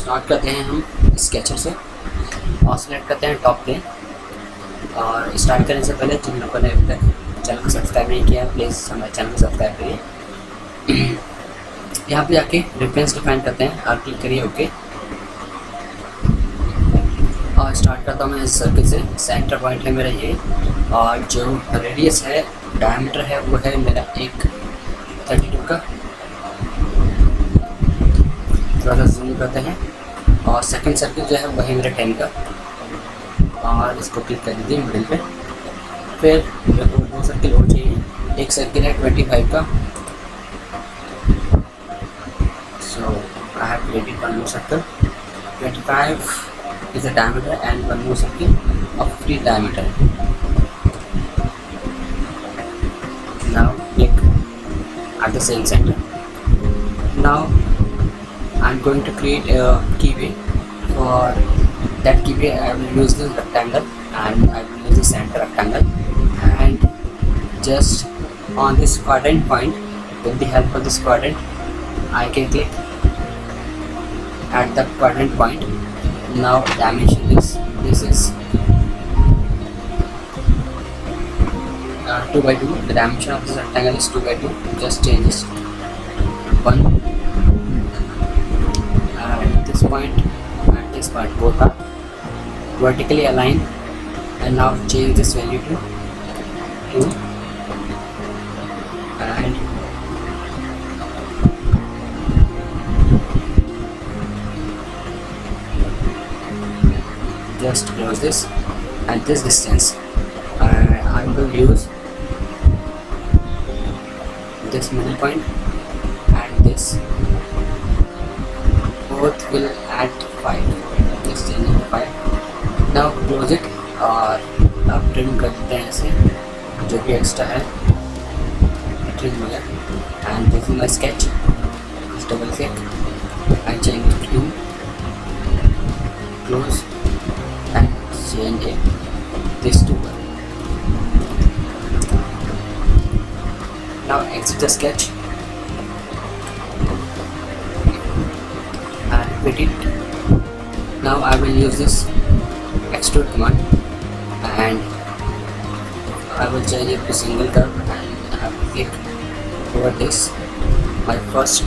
Start करते हैं हम स्केचर से और सेलेक्ट करते हैं टॉप प्लेन। और स्टार्ट करने से पहले जिन लोगों ने अभी तक चैनल को सब्सक्राइब नहीं किया प्लीज़ हमारे चैनल को सब्सक्राइब करिए। यहाँ पे जाके रेफरेंस डिफाइन करते हैं और क्लिक करिए ओके। और स्टार्ट करता हूँ मैं इस सर्कल से। सेंटर पॉइंट है मेरा ये और जो रेडियस है डायमीटर है वो है मेरा 132 का। थोड़ा सा जूम करते हैं और सेकंड सर्कल जो है वो है मेरा 10 का और इसको क्लिक कर दीजिए मिडिल पे। फिर मेरे को 2 सर्कल और चाहिए। एक सर्कल है 25 का, so I have created one more circle. 25 is a diameter and one more circle of 50 diameter. Now click at the same center. Now I'm going to create a keyway. For that keyway I will use the rectangle and I will use the center rectangle, and just on this quadrant point, with the help of this quadrant I can click at the quadrant point. Now dimension is this is 2 by 2. The dimension of this rectangle is 2 by 2. Just change this 1 at this point and this point, both are vertically aligned. And now change this value to 2 and just close this. And this distance I will use this middle point and this, both will add 5. Just change it to 5. Now close it और अब trim कर देते हैं ऐसे जो भी extra है trim हो गया। And this is my sketch. Double click and change it to close and change this to 1. Now exit the sketch and repeat it. Now I will use this extrude command and I will change it to single curve and I will click over this. My first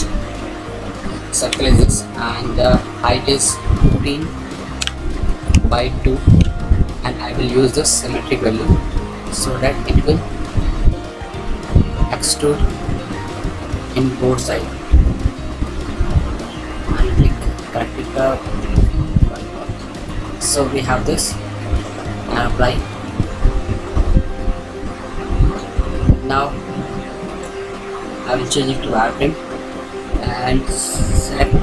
circle is this and the height is 15 by 2 and I will use the symmetric value so that it will extrude in both sides. And click correct it up. So we have this and apply. Now I will change it to wireframe and select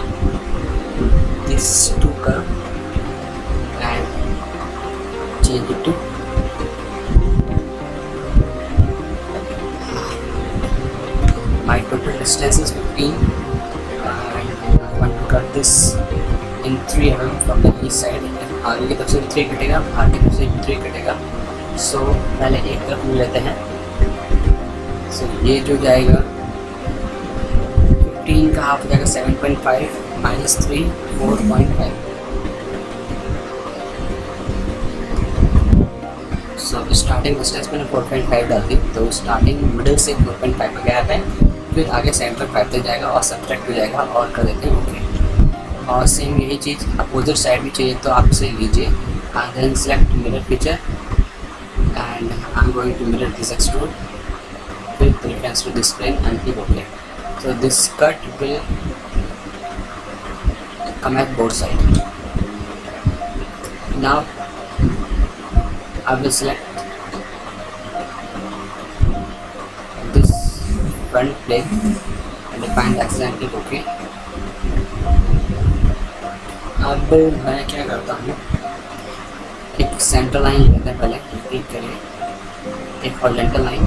these 2 curves. Change it to my total distance is 15 and I want to cut this in 3 mm from the east side. आगे की तरफ से 3 कटेगा, बाहर की तरफ से 3 कटेगा। सो पहले एक तरफ ले लेते हैं। सो ये जो जाएगा 15 का हाफ हो जाएगा 7.5 माइनस 3 4.5। सो स्टार्टिंग डिस्टेंस मैंने 4.5 डाल दी तो स्टार्टिंग मिडिल से 4.5 का गैप है, फिर आगे 7.5 तक जाएगा और सब्ट्रैक्ट हो जाएगा और कर देते हैं ओके। और सेम यही चीज़ अपोजिट साइड भी चाहिए तो आप इसे लीजिए and then select mirror feature and I am going to mirror this extrude with reference to this plane and click okay. So this cut will come at both side. Now I will select this front plane and define the axis and click OK. अब मैं क्या करता हूँ, एक centre line लेते हैं पहले, click करिए एक हॉरिजॉन्टल लाइन,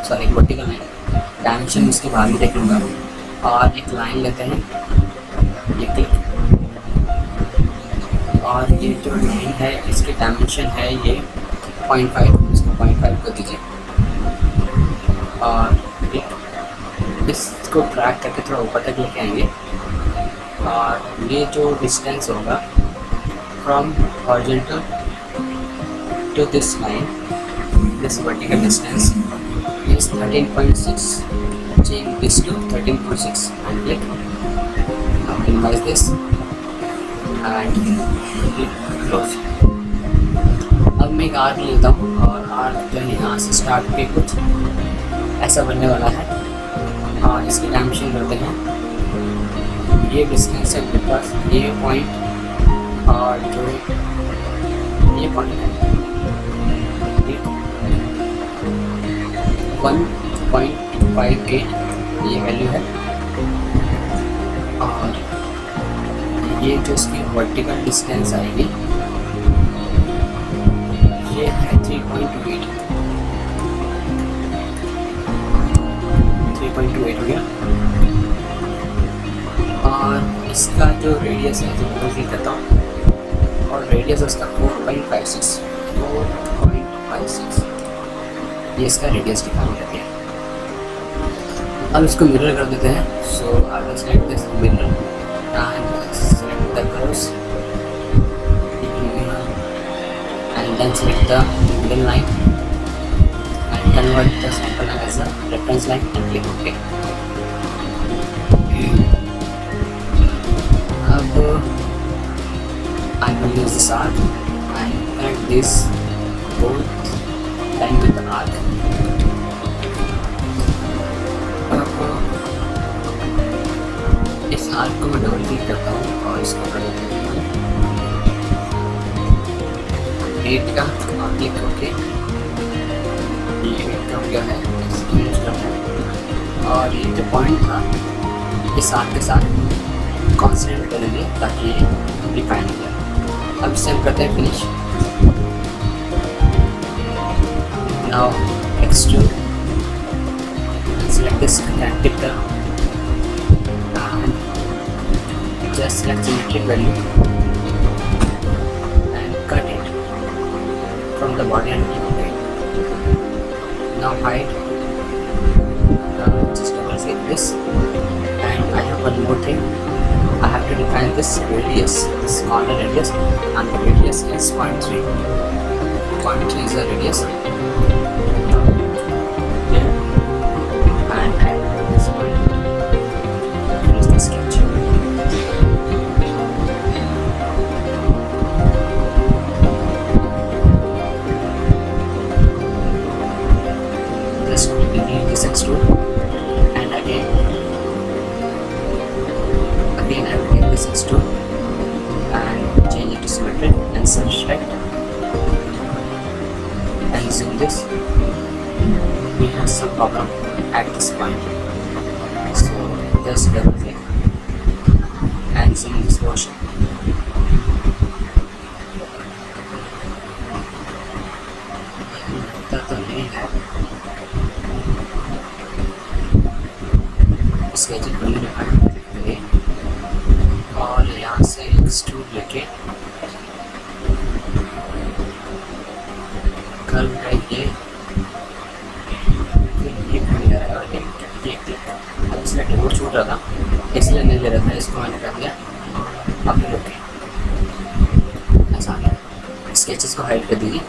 सॉरी एक वर्टिकल लाइन, डायमेंशन इसके बाहर भी देख लूँगा और एक लाइन लेते हैं ये क्लिक। और ये जो लाइन है इसकी डायमेंशन है ये 0.5, इसको 0.5 कर दीजिए और इसको ड्रैग करके थोड़ा ऊपर तक लेके आएंगे और ये जो डिस्टेंस होगा from horizontal to this line, this vertical distance is 13.6. Change this to 13.6 and click. Now minimize this and click close. अब मैं एक आर्क लेता हूँ और आर्क जो है यहाँ से स्टार्ट पे कुछ ऐसा बनने वाला है और इसकी डायमेंशन करते हैं। ये डिस्टेंस है मेरे पास, ये पॉइंट और जो ये पॉइंट है 1.58 ये वैल्यू है और ये जो इसकी वर्टिकल डिस्टेंस आएगी ये है 3.28 हो गया। और इसका जो रेडियस है जो मैं क्लिक करता हूँ और रेडियस उसका 4.56 ये इसका रेडियस डिफाइन करते हैं। अब इसको मिरर कर देते हैं। So I will select this mirror and select the curves and then select the middle line and convert the sample line as a reference line and click okay. अब I will use this arc and connect this both line with the arc. इस arc को मैं double click करता हूँ और इसको कर देता हूँ 8 का और क्लिक करके ये 8 का हो गया है और ये जो पॉइंट था इस आर्क के साथ कॉन्सेंट्रेट करेंगे ताकि ये डिफाइन हो जाए। अब इसे हम करते हैं finish. Now extrude and select this connected curve and just select symmetric value and cut it from the body and keep it. Now hide, just double click this and I have one more thing. I have to define this radius, this corner radius, and the radius is 0.3. 0.3 is the radius. And again I will take this extrude and change it to symmetric and select and zoom this. We have some problem at this point, so just double click and zoom this portion. तो नहीं है sketch करने के और यहाँ से extrude लेके curve का ये बन जा रहा है और ये अब इसमें रिमोट छूट रहा था इसलिए नहीं ले रहा था, इसको मैंने कर दिया। अब ओके ऐसा आ गया। स्केचेस को हाइड कर दीजिए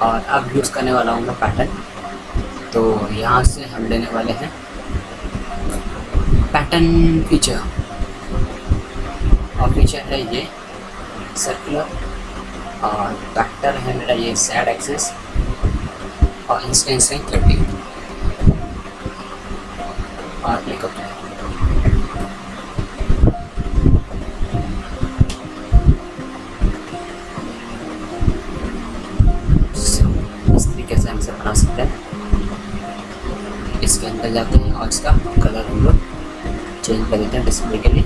और अब यूज़ करने वाला हूँ मैं पैटर्न। तो यहाँ से हम लेने वाले हैं पैटर्न फीचर और फीचर है ये सर्कुलर और वेक्टर है मेरा ये Z एक्सिस और इंस्टेंस है 30 और क्लिक करते हैं। इस तरीके से हम इसे बना सकते हैं। इसके अंदर जाते हैं और इसका कलर हम लोग चेंज कर देते हैं डिस्प्ले के लिए।